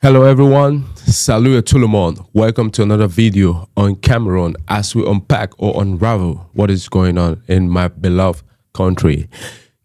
Hello everyone, salut à tout le monde. Welcome to another video on Cameroon as we unpack or unravel what is going on in my beloved country,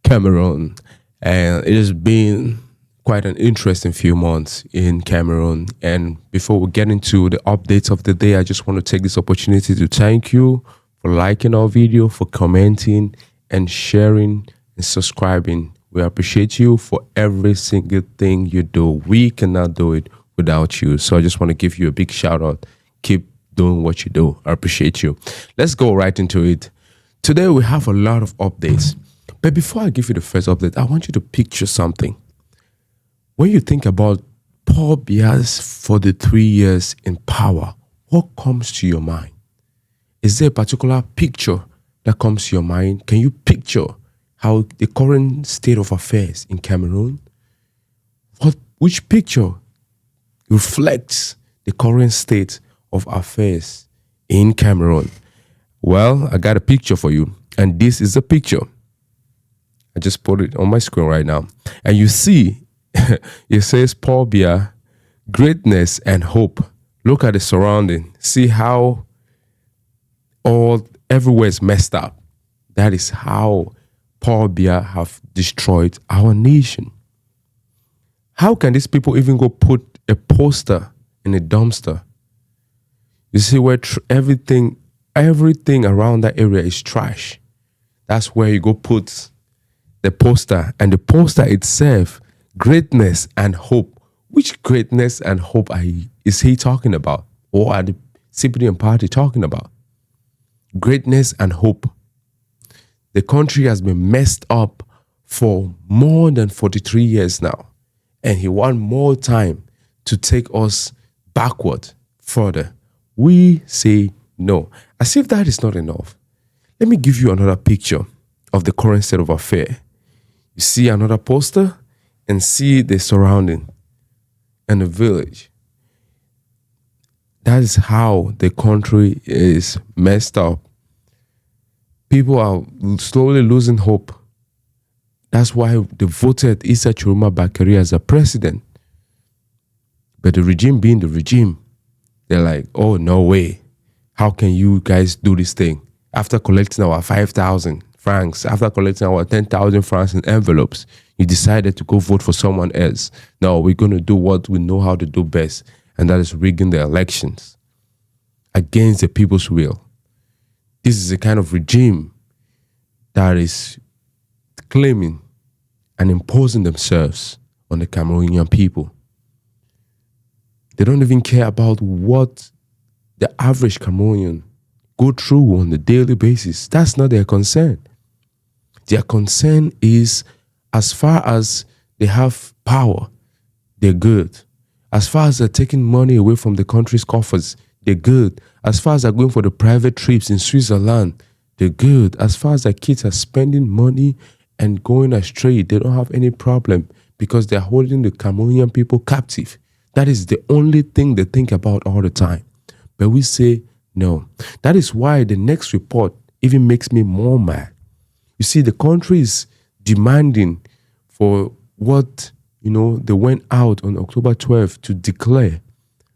Cameroon. And it has been quite an interesting few months in Cameroon. And before we get into the updates of the day, I just want to take this opportunity to thank you for liking our video, for commenting and sharing and subscribing. We appreciate you for every single thing you do. We cannot do it without you. So I just want to give you a big shout out. Keep doing what you do. I appreciate you. Let's go right into it. Today we have a lot of updates. But before I give you the first update, I want you to picture something. When you think about Paul Biya's 43 years in power, what comes to your mind? Is there a particular picture that comes to your mind? Can you picture how the current state of affairs in Cameroon, which picture reflects the current state of affairs in Cameroon? Well, I got a picture for you, and this is the picture. I just put it on my screen right now. And you see, it says Paul Biya, greatness and hope. Look at the surrounding. See how everywhere is messed up. That is how Paul Biya have destroyed our nation. How can these people even go put a poster in a dumpster? You see where everything around that area is trash. That's where you go put the poster, and the poster itself, greatness and hope. Which greatness and hope is he talking about? Or are the CPD party talking about? Greatness and hope. The country has been messed up for more than 43 years now. And he wants more time to take us backward further. We say no. As if that is not enough. Let me give you another picture of the current state of affairs. You see another poster and see the surrounding and the village. That is how the country is messed up. People are slowly losing hope. That's why they voted Issa Chiroma Bakary as a president. But the regime being the regime, they're like, oh, no way. How can you guys do this thing? After collecting our 5,000 francs, after collecting our 10,000 francs in envelopes, you decided to go vote for someone else. No, we're going to do what we know how to do best, and that is rigging the elections against the people's will. This is a kind of regime that is claiming and imposing themselves on the Cameroonian people. They don't even care about what the average Cameroonian go through on a daily basis. That's not their concern. Their concern is, as far as they have power, they're good. As far as they're taking money away from the country's coffers, they're good. As far as they're going for the private trips in Switzerland, they're good. As far as their kids are spending money and going astray, they don't have any problem because they're holding the Cameroonian people captive. That is the only thing they think about all the time. But we say no. That is why the next report even makes me more mad. You see, the country is demanding for what, they went out on October 12th to declare.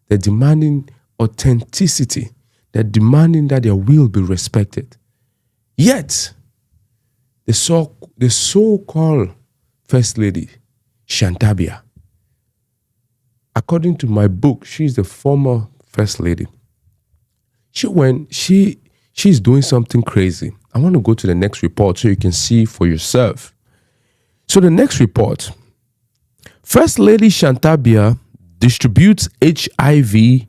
They're demanding authenticity. They're demanding that their will be respected. Yet, the so-called First Lady, Chantal Biya, according to my book, she's the former First Lady. She's doing something crazy. I want to go to the next report so you can see for yourself. So the next report, First Lady Chantal Biya distributes HIV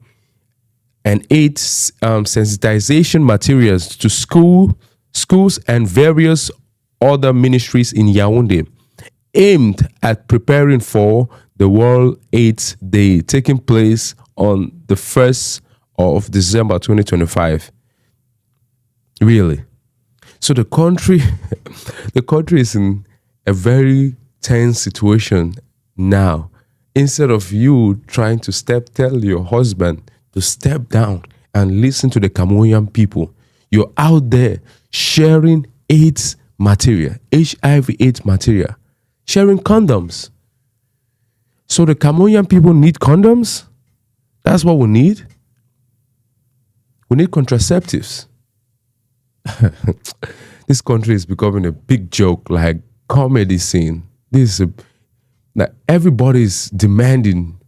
and AIDS sensitization materials to schools and various other ministries in Yaoundé, aimed at preparing for the World AIDS Day taking place on the 1st of December 2025. Really? So the country is in a very tense situation now. Instead of you trying to tell your husband to step down and listen to the Cameroonian people, you're out there sharing AIDS material, HIV AIDS material, sharing condoms. So the Cameroonian people need condoms? That's what we need? We need contraceptives. This country is becoming a big joke, like comedy scene. Like everybody's demanding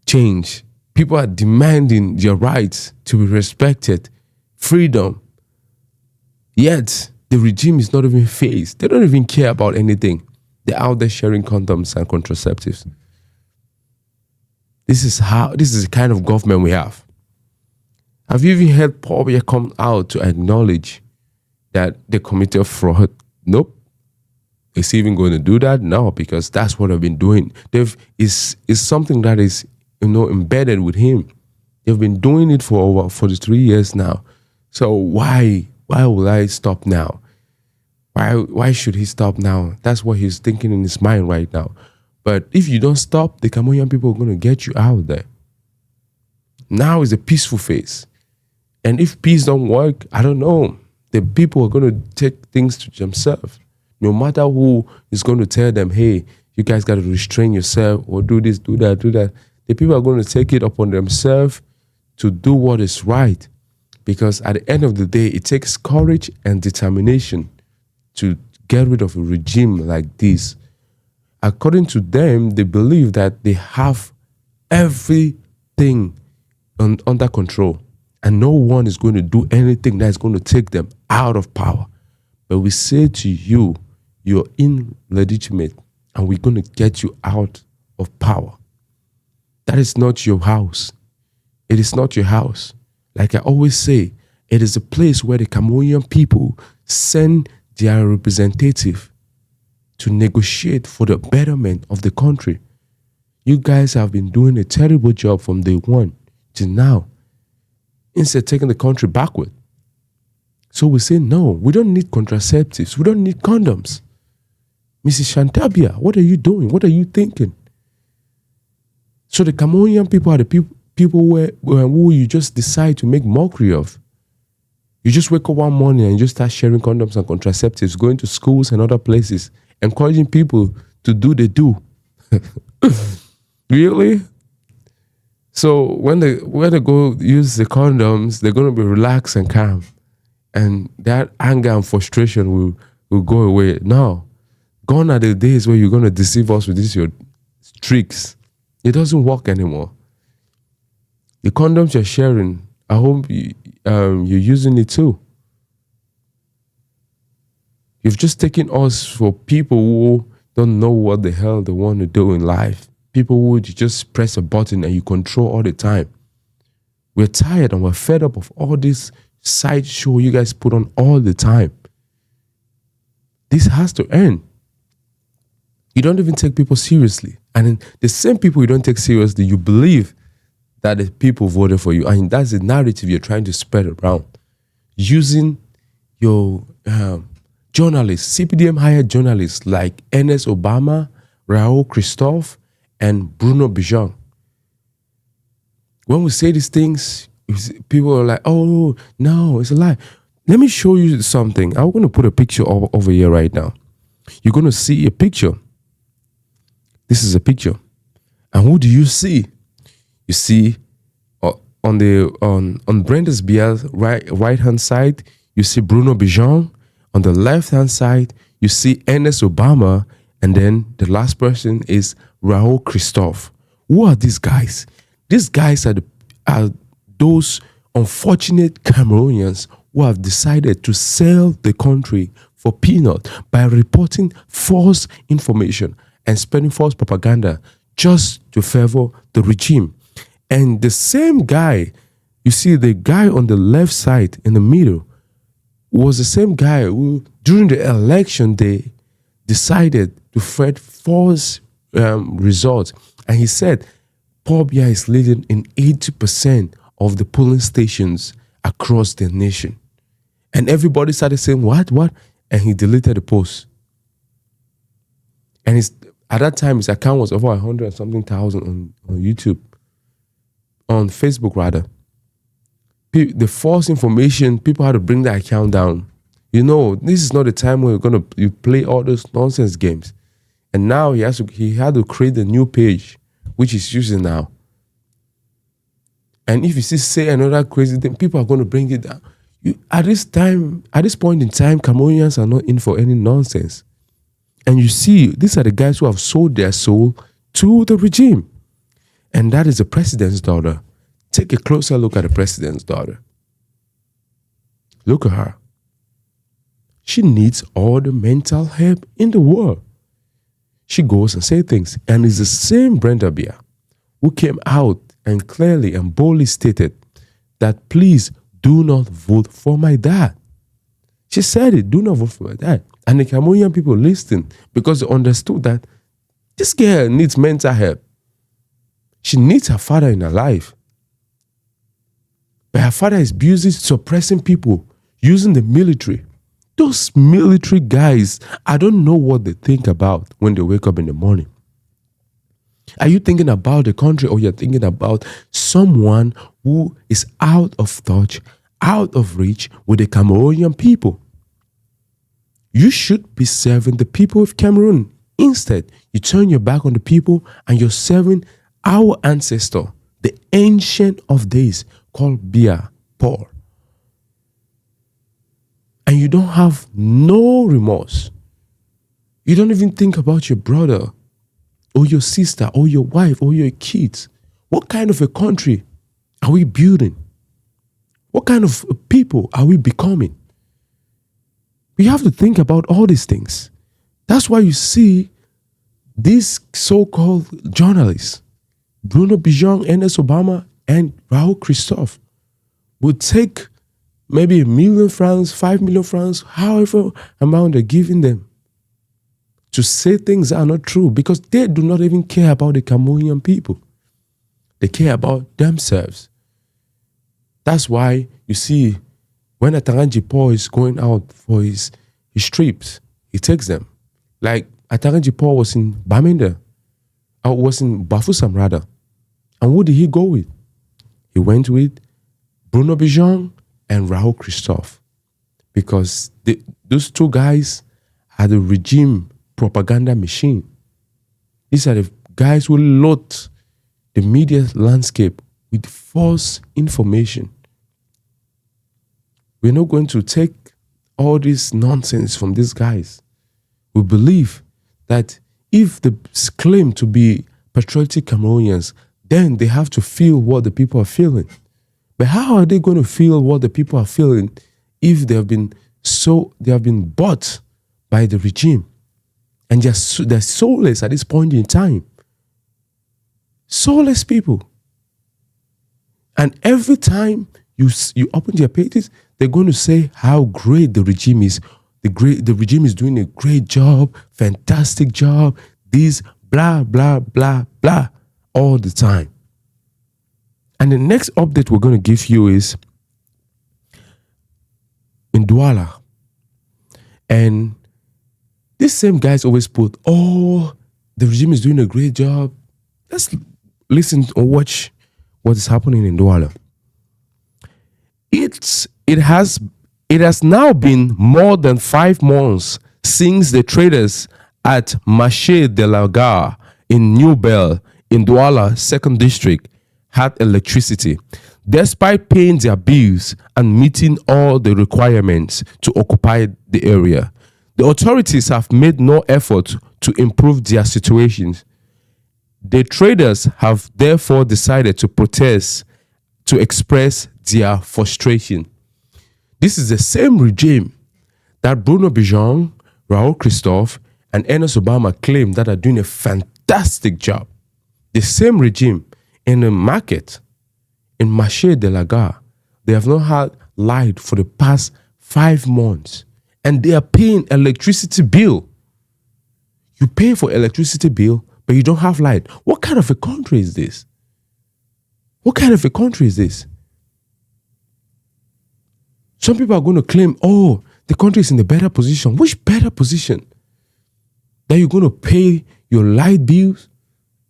change. People are demanding their rights to be respected, freedom. Yet the regime is not even phased. They don't even care about anything. They're out there sharing condoms and contraceptives. This is the kind of government we have. Have you even heard Paul Biya come out to acknowledge that they committed fraud? Nope. Is he even going to do that? No, because that's what they've been doing. It's something that is, embedded with him. They've been doing it for over 43 years now. So why will I stop now? Why should he stop now? That's what he's thinking in his mind right now. But if you don't stop, the Cameroonian people are going to get you out there. Now is a peaceful phase. And if peace don't work, I don't know. The people are going to take things to themselves. No matter who is going to tell them, hey, you guys got to restrain yourself or do this, do that, do that. The people are going to take it upon themselves to do what is right. Because at the end of the day, it takes courage and determination to get rid of a regime like this. According to them, they believe that they have everything under control. And no one is going to do anything that is going to take them out of power. But we say to you, you're illegitimate and we're going to get you out of power. That is not your house. It is not your house. Like I always say, it is a place where the Cameroonian people send their representative to negotiate for the betterment of the country. You guys have been doing a terrible job from day one to now, instead of taking the country backward. So we say, no, we don't need contraceptives. We don't need condoms. Mrs. Chantal Biya, what are you doing? What are you thinking? So the Cameroonian people are the people who you just decide to make mockery of. You just wake up one morning and you just start sharing condoms and contraceptives, going to schools and other places, encouraging people to do the do. Really? So when they go use the condoms, they're going to be relaxed and calm. And that anger and frustration will go away. No. Gone are the days where you're going to deceive us with your tricks. It doesn't work anymore. The condoms you're sharing, I hope you're using it too. You've just taken us for people who don't know what the hell they want to do in life. People who you just press a button and you control all the time. We're tired and we're fed up of all this sideshow you guys put on all the time. This has to end. You don't even take people seriously. And then the same people you don't take seriously, you believe that the people voted for you. And that's the narrative you're trying to spread around. Using your journalists, CPDM hired journalists like Ernest Obama, Raoul Christophe, and Bruno Bijan. When we say these things, people are like, oh, no, it's a lie. Let me show you something. I'm going to put a picture over here right now. You're going to see a picture. This is a picture. And who do you see? You see on Brenda's Biya's right hand side, you see Bruno Bijan. On the left hand side, you see Ernest Obama. And then the last person is Raoul Christophe. Who are these guys? These guys are those unfortunate Cameroonians who have decided to sell the country for peanut by reporting false information and spreading false propaganda just to favor the regime. And the same guy, you see the guy on the left side in the middle, was the same guy who, during the election day, decided to spread false results. And he said, Paul Biya is leading in 80% of the polling stations across the nation. And everybody started saying, what? And he deleted the post. And at that time, his account was over 100 and something thousand on YouTube. On Facebook, rather. The false information, people had to bring the account down. You know, this is not the time where you play all those nonsense games. And now he had to create a new page which is using now. And if you say another crazy thing, people are going to bring it down. At this point in time, Cameroonians are not in for any nonsense. And you see, these are the guys who have sold their soul to the regime. And that is the president's daughter. Take a closer look at the president's daughter. Look at her. She needs all the mental help in the world. She goes and says things. And it's the same Brenda Biya who came out and clearly and boldly stated that please do not vote for my dad. She said it, do not vote for my dad. And the Cameroonian people listened because they understood that this girl needs mental help. She needs her father in her life. But her father is busy suppressing people, using the military. Those military guys, I don't know what they think about when they wake up in the morning. Are you thinking about the country, or you're thinking about someone who is out of touch, out of reach with the Cameroonian people? You should be serving the people of Cameroon. Instead, you turn your back on the people and you're serving our ancestor, the ancient of days, called Biya, Paul. And you don't have no remorse. You don't even think about your brother or your sister or your wife or your kids. What kind of a country are we building? What kind of people are we becoming? We have to think about all these things. That's why you see these so-called journalists, Bruno Bijan, Ernest Obama, and Raoul Christophe, would take maybe 1 million francs, 5 million francs, however amount they're giving them, to say things that are not true, because they do not even care about the Cameroonian people. They care about themselves. That's why you see when Ataranji Paul is going out for his trips, he takes them. Like Ataranji Paul was in Bamenda, or was in Bafoussam rather. And who did he go with? He went with Bruno Bijan and Raoul Christophe, because those two guys are the regime propaganda machine. These are the guys who load the media landscape with false information. We're not going to take all this nonsense from these guys. We believe that if they claim to be patriotic Cameroonians, then they have to feel what the people are feeling. But how are they going to feel what the people are feeling if they have been bought by the regime? And they're soulless at this point in time. Soulless people. And every time you open their pages, they're going to say how great the regime is. The regime is doing a great job, fantastic job, this, blah, blah, blah, blah, all the time. And the next update we're going to give you is in Douala. And these same guys always put, oh, the regime is doing a great job. Let's listen or watch what is happening in Douala. It has now been more than 5 months since the traders at Marché de la Gare in New Belle in Douala, 2nd District, had electricity, despite paying their bills and meeting all the requirements to occupy the area. The authorities have made no effort to improve their situations. The traders have therefore decided to protest to express their frustration. This is the same regime that Bruno Bijan, Raoul Christophe, and Ernest Obama claim that are doing a fantastic job. The same regime in the market, in Marché de la Gare, they have not had light for the past 5 months. And they are paying electricity bill. You pay for electricity bill, but you don't have light. What kind of a country is this? What kind of a country is this? Some people are going to claim, oh, the country is in a better position. Which better position? That you're going to pay your light bills,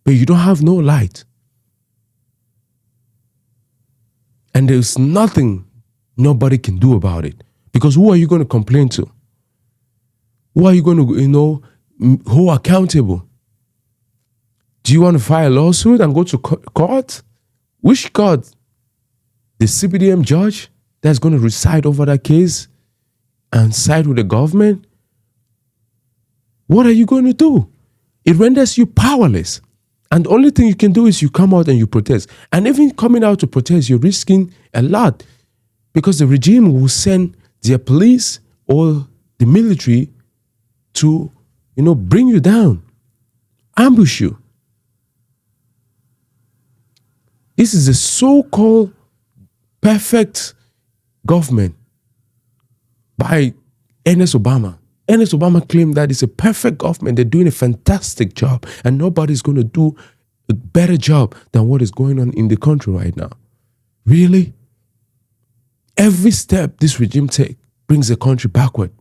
but you don't have no light. And there's nothing nobody can do about it. Because who are you going to complain to? Who are you going to, hold accountable? Do you want to file a lawsuit and go to court? Which court? The CBDM judge that's going to reside over that case and side with the government? What are you going to do? It renders you powerless. And the only thing you can do is you come out and you protest. And even coming out to protest, you're risking a lot, because the regime will send their police or the military to, bring you down, ambush you. This is a so-called perfect government by Ernest Obama. Ernest Obama claimed that it's a perfect government. They're doing a fantastic job, and nobody's going to do a better job than what is going on in the country right now. Really? Every step this regime takes brings the country backward.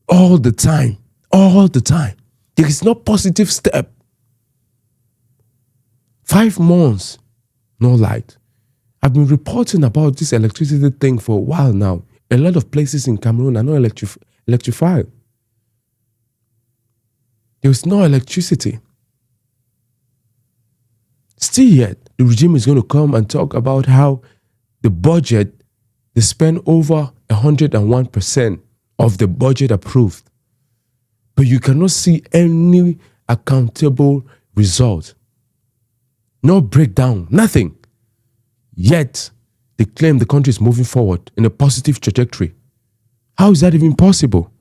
All the time. All the time. There is no positive step. 5 months, no light. I've been reporting about this electricity thing for a while now. A lot of places in Cameroon are not electrified. There's no electricity. Still yet, the regime is going to come and talk about how the budget, they spend over 101% of the budget approved. But you cannot see any accountable result. No breakdown, nothing. Yet, they claim the country is moving forward in a positive trajectory. How is that even possible?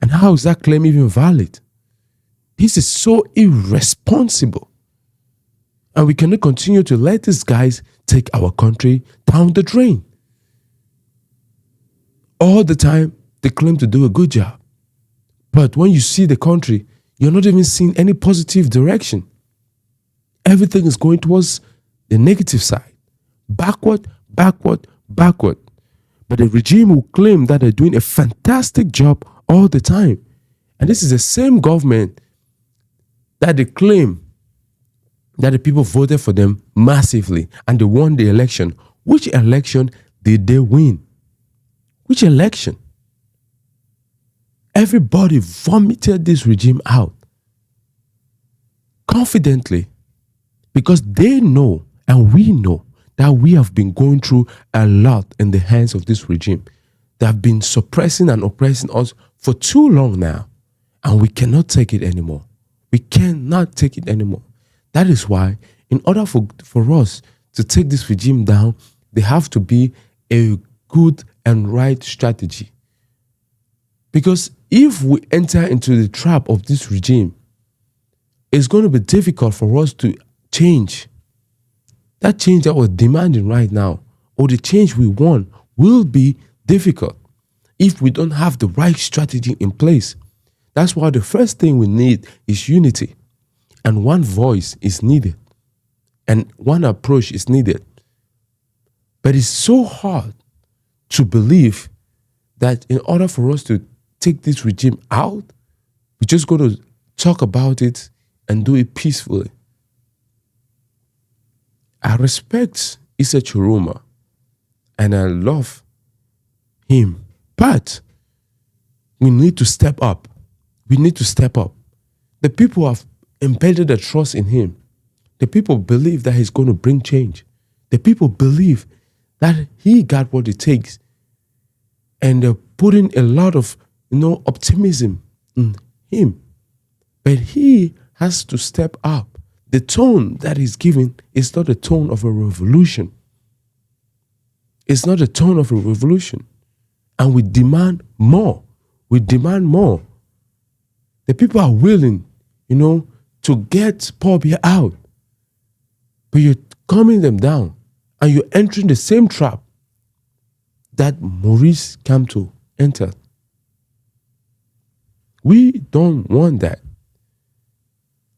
And how is that claim even valid? This is so irresponsible. And we cannot continue to let these guys take our country down the drain. All the time, they claim to do a good job. But when you see the country, you're not even seeing any positive direction. Everything is going towards the negative side. Backward, backward, backward. But the regime will claim that they're doing a fantastic job all the time. And this is the same government that they claim that the people voted for them massively and they won the election. Which election did they win? Which election? Everybody vomited this regime out confidently, because they know and we know that we have been going through a lot in the hands of this regime. They have been suppressing and oppressing us for too long now, and we cannot take it anymore. We cannot take it anymore. That is why, in order for us to take this regime down, there have to be a good and right strategy. Because if we enter into the trap of this regime, it's going to be difficult for us to change. That change that we're demanding right now, or the change we want, will be difficult if we don't have the right strategy in place. That's why the first thing we need is unity. And one voice is needed. And one approach is needed. But it's so hard to believe that in order for us to take this regime out, we're just going to talk about it and do it peacefully. I respect Issa Chiroma and I love him, but we need to step up. We need to step up. The people have embedded a trust in him. The people believe that he's going to bring change. The people believe that he got what it takes. And they're putting a lot of, optimism in him. But he has to step up. The tone that he's giving is not the tone of a revolution. It's not the tone of a revolution. And we demand more. We demand more. The people are willing, to get Paul Biya out. But you're calming them down and you're entering the same trap that Maurice Kamto entered. We don't want that.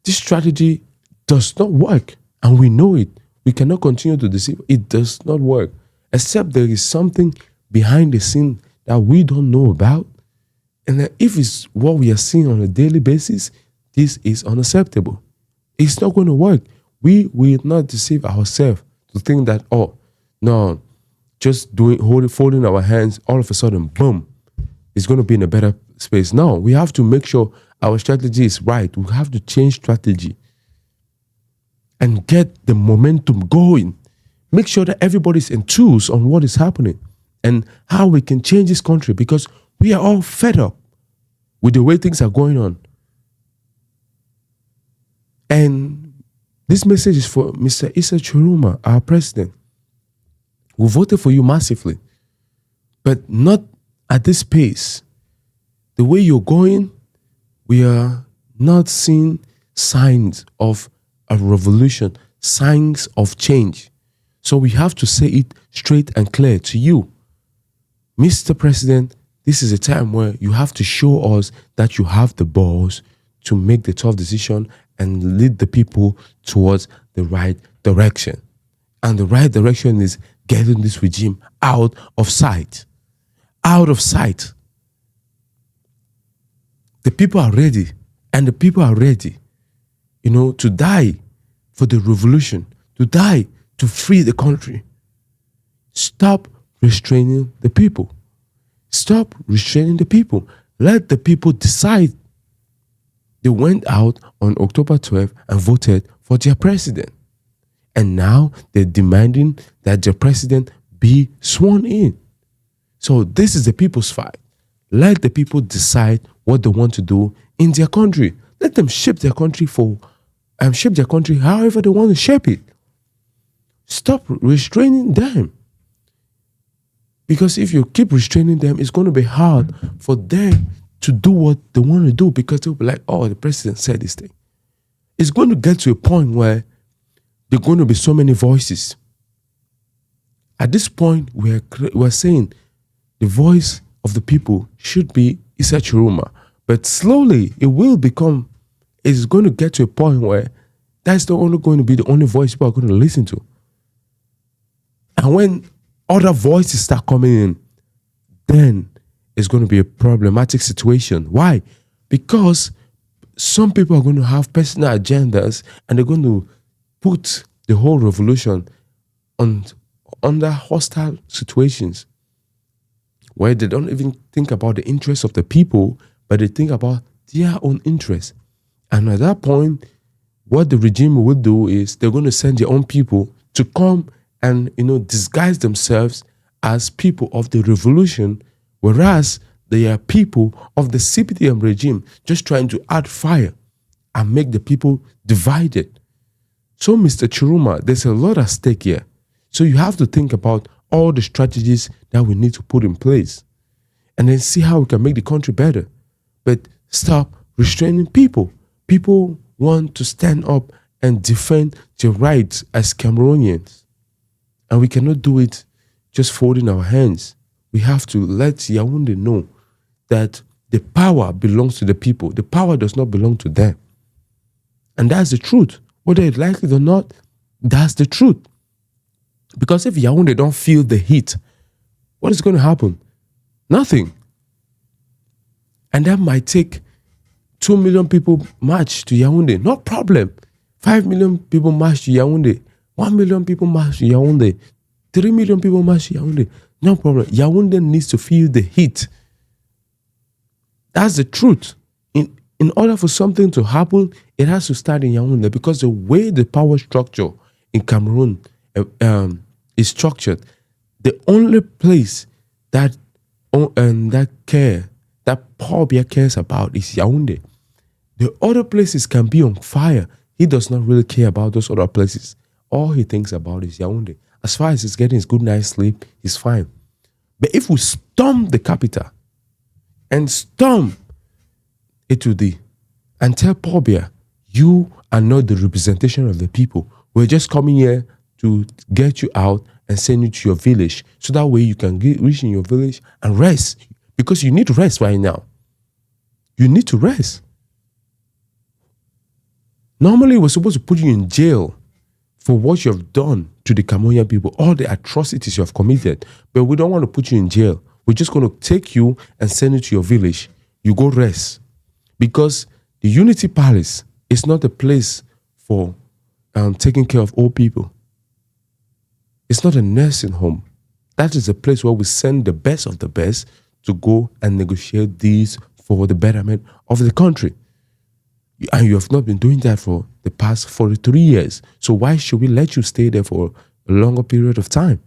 This strategy does not work, and we know it. We cannot continue to deceive. It does not work, except there is something behind the scene that we don't know about. And that if it's what we are seeing on a daily basis, this is unacceptable. It's not going to work. We will not deceive ourselves to think that, just folding our hands, all of a sudden, boom, it's going to be in a better space. No, we have to make sure our strategy is right. We have to change strategy and get the momentum going. Make sure that everybody's enthused on what is happening and how we can change this country, because we are all fed up with the way things are going on. And this message is for Mr. Issa Chiroma, our president. We voted for you massively, but not at this pace. The way you're going, we are not seeing signs of a revolution, signs of change. So we have to say it straight and clear to you. Mr. President, this is a time where you have to show us that you have the balls to make the tough decision and lead the people towards the right direction. And the right direction is getting this regime out of sight. Out of sight. The people are ready, and the people are ready, to die for the revolution, to die to free the country. Stop restraining the people. Stop restraining the people. Let the people decide. They went out on October 12th and voted for their president. And now they're demanding that their president be sworn in. So this is the people's fight. Let the people decide what they want to do in their country. Let them shape their country however they want to shape it. Stop restraining them. Because if you keep restraining them, it's going to be hard for them to do what they want to do, because they'll be like, oh, the president said this thing. It's going to get to a point where there are going to be so many voices. At this point, we're saying the voice of the people should be Issa Chiroma. But slowly, it's going to get to a point where that's not only going to be the only voice people are going to listen to. And when other voices start coming in, then it's going to be a problematic situation. Why? Because some people are going to have personal agendas, and they're going to put the whole revolution under hostile situations where they don't even think about the interests of the people, but they think about their own interests. And at that point, what the regime will do is they're going to send their own people to come and disguise themselves as people of the revolution, whereas they are people of the CPTM regime, just trying to add fire and make the people divided. So, Mr. Chiroma, there's a lot at stake here. So you have to think about all the strategies that we need to put in place and then see how we can make the country better. But stop restraining people. People want to stand up and defend their rights as Cameroonians. And we cannot do it just folding our hands. We have to let Yaoundé know that the power belongs to the people. The power does not belong to them. And that's the truth. Whether they like it or not, that's the truth. Because if Yaoundé don't feel the heat, what is going to happen? Nothing. And that might take 2 million people march to Yaoundé. No problem. 5 million people march to Yaoundé. 1 million people march to Yaoundé. 3 million people march to Yaoundé. No problem. Yaoundé needs to feel the heat. That's the truth. In order for something to happen, it has to start in Yaoundé, because the way the power structure in Cameroon is structured, the only place that Paul Biya cares about is Yaoundé. The other places can be on fire. He does not really care about those other places. All he thinks about is Yaoundé. As far as he's getting his good night's sleep, he's fine. But if we storm the capital and storm Etudi and tell Paul Biya, you are not the representation of the people. We're just coming here to get you out and send you to your village, so that way you can reach in your village and rest, because you need rest right now. You need to rest. Normally, we're supposed to put you in jail for what you have done to the Cameroonian people, all the atrocities you have committed. But we don't want to put you in jail. We're just going to take you and send you to your village. You go rest. Because the Unity Palace is not a place for taking care of old people. It's not a nursing home. That is a place where we send the best of the best to go and negotiate these for the betterment of the country. And you have not been doing that for the past 43 years. So why should we let you stay there for a longer period of time?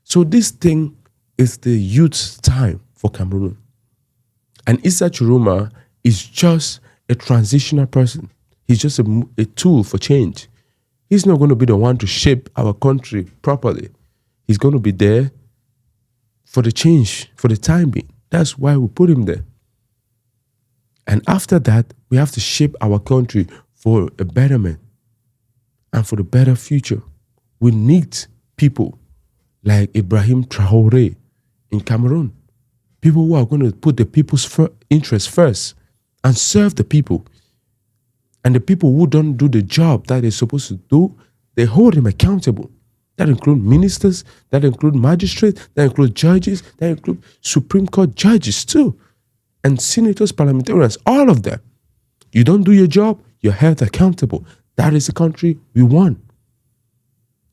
So this thing is the youth's time for Cameroon. And Issa Chiroma is just a transitional person. He's just a tool for change. He's not going to be the one to shape our country properly. He's going to be there for the change, for the time being. That's why we put him there. And after that, we have to shape our country for a betterment and for the better future. We need people like Ibrahim Traoré in Cameroon. People who are going to put the people's interests first and serve the people. And the people who don't do the job that they're supposed to do, they hold them accountable. That includes ministers, that includes magistrates, that includes judges, that includes Supreme Court judges too. And senators, parliamentarians, all of them. You don't do your job, you're held accountable. That is the country we want.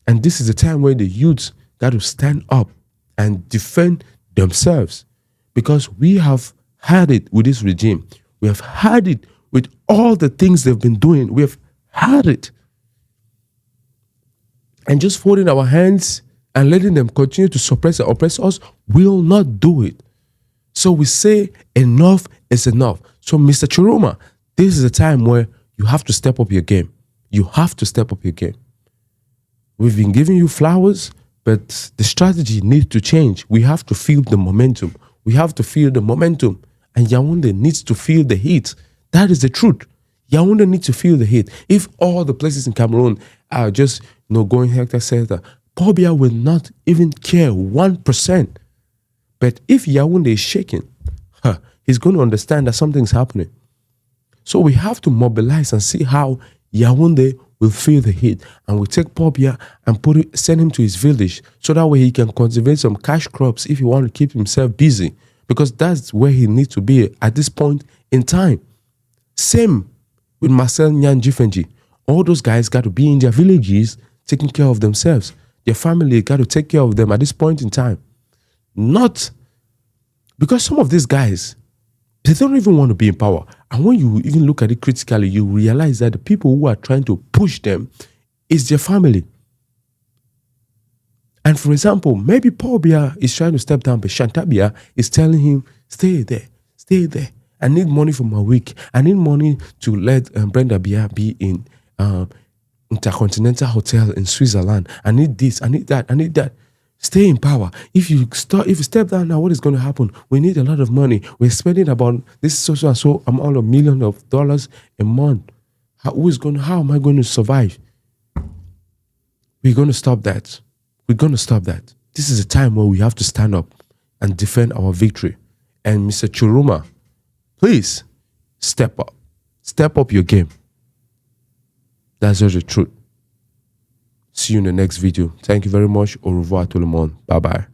And this is the time where the youths got to stand up and defend themselves. Because we have had it with this regime. We have had it with all the things they've been doing. We have had it. And just folding our hands and letting them continue to suppress and oppress us will not do it. So we say enough is enough. So Mr. Chiroma, this is a time where you have to step up your game. You have to step up your game. We've been giving you flowers, but the strategy needs to change. We have to feel the momentum. We have to feel the momentum. And Yaoundé needs to feel the heat. That is the truth. Yaoundé needs to feel the heat. If all the places in Cameroon are just going hectare-skelter, Paul Biya will not even care 1%. But if Yaoundé is shaking, he's going to understand that something's happening. So we have to mobilize and see how Yaoundé will feel the heat. And we take Paul Biya and send him to his village so that way he can cultivate some cash crops if he wants to keep himself busy. Because that's where he needs to be at this point in time. Same with Marcel Nyan-Jifenji. All those guys got to be in their villages taking care of themselves. Their family got to take care of them at this point in time. Not because some of these guys, they don't even want to be in power. And when you even look at it critically, you realize that the people who are trying to push them is their family. And for example, maybe Paul Biya is trying to step down, but Chantal Biya is telling him, stay there, stay there. I need money for my week. I need money to let Brenda Biya be in Intercontinental Hotel in Switzerland. I need this, I need that, I need that. Stay in power. If you step down now, what is going to happen? We need a lot of money. We're spending about this so and so amount of millions of dollars a month. How am I going to survive? We're going to stop that. We're going to stop that. This is a time where we have to stand up and defend our victory. And Mr. Chiroma, please step up. Step up your game. That's just the truth. See you in the next video. Thank you very much. Au revoir tout le monde. Bye-bye.